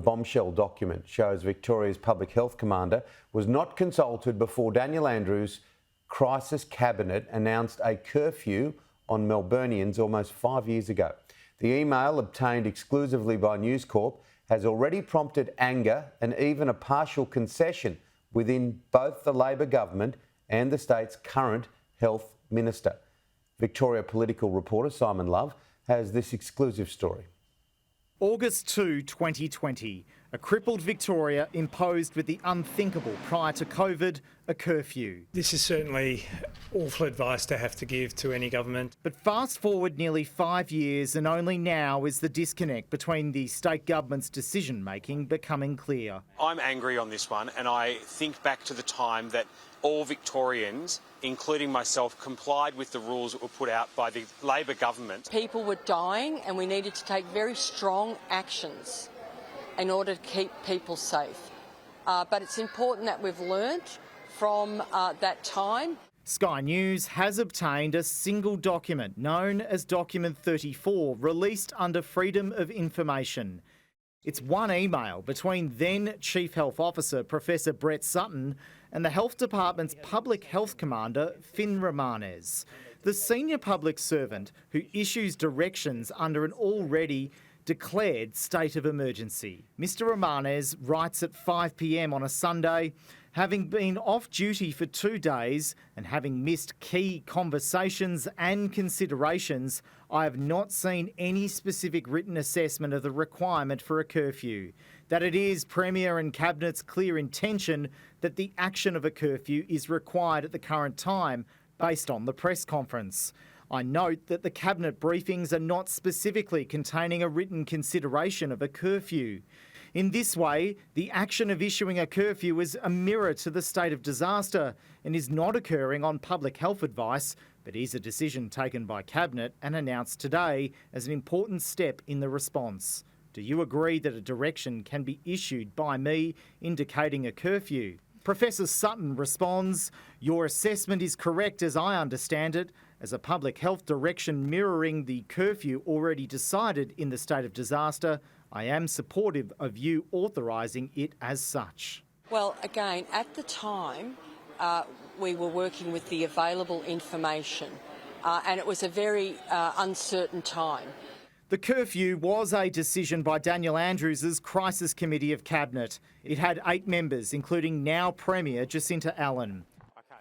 Bombshell document shows Victoria's Public Health Commander was not consulted before Daniel Andrews' crisis cabinet announced a curfew on Melburnians almost 5 years ago. The email, obtained exclusively by News Corp, has already prompted anger and even a partial concession within both the Labor government and the state's current health minister. Victoria political reporter Simon Love has this exclusive story. August 2, 2020, a crippled Victoria imposed with the unthinkable prior to COVID, a curfew. This is certainly awful advice to have to give to any government. But fast forward nearly 5 years and only now is the disconnect between the state government's decision-making becoming clear. I'm angry on this one, and I think back to the time that all Victorians, including myself, complied with the rules that were put out by the Labor government. People were dying and we needed to take very strong actions in order to keep people safe. But it's important that we've learnt from that time. Sky News has obtained a single document known as Document 34, released under Freedom of Information. It's one email between then Chief Health Officer Professor Brett Sutton and the Health Department's Public Health Commander Finn Romanes, the senior public servant who issues directions under an already declared state of emergency. Mr Romanes writes at 5 p.m. on a Sunday, having been off duty for 2 days and having missed key conversations and considerations, I have not seen any specific written assessment of the requirement for a curfew. That it is Premier and Cabinet's clear intention that the action of a curfew is required at the current time, based on the press conference. I note that the Cabinet briefings are not specifically containing a written consideration of a curfew. In this way, the action of issuing a curfew is a mirror to the state of disaster and is not occurring on public health advice, but is a decision taken by Cabinet and announced today as an important step in the response. Do you agree that a direction can be issued by me indicating a curfew? Professor Sutton responds, your assessment is correct as I understand it, as a public health direction mirroring the curfew already decided in the state of disaster. I am supportive of you authorising it as such. Well, again, at the time, we were working with the available information, and it was a very uncertain time. The curfew was a decision by Daniel Andrews' Crisis Committee of Cabinet. It had 8 members, including now Premier Jacinta Allen.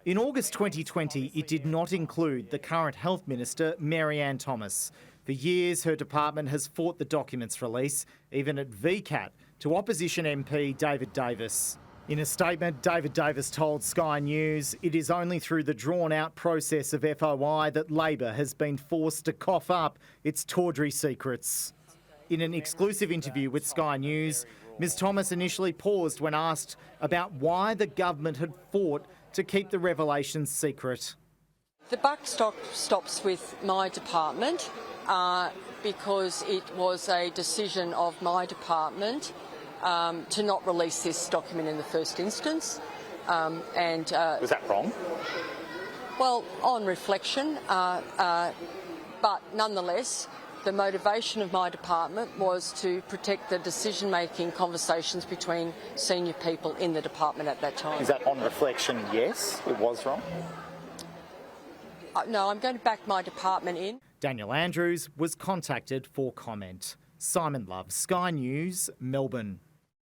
In August 2020, it did not include the current Health Minister, Mary Ann Thomas. For years, her department has fought the document's release, even at VCAT, to opposition MP David Davis. In a statement, David Davis told Sky News it is only through the drawn-out process of FOI that Labor has been forced to cough up its tawdry secrets. In an exclusive interview with Sky News, Ms Thomas initially paused when asked about why the government had fought to keep the revelations secret. The buck stops with my department because it was a decision of my department to not release this document in the first instance. Was that wrong? Well, on reflection, but nonetheless, the motivation of my department was to protect the decision-making conversations between senior people in the department at that time. Is that on reflection, yes, it was wrong? No, I'm going to back my department in. Daniel Andrews was contacted for comment. Simon Love, Sky News, Melbourne.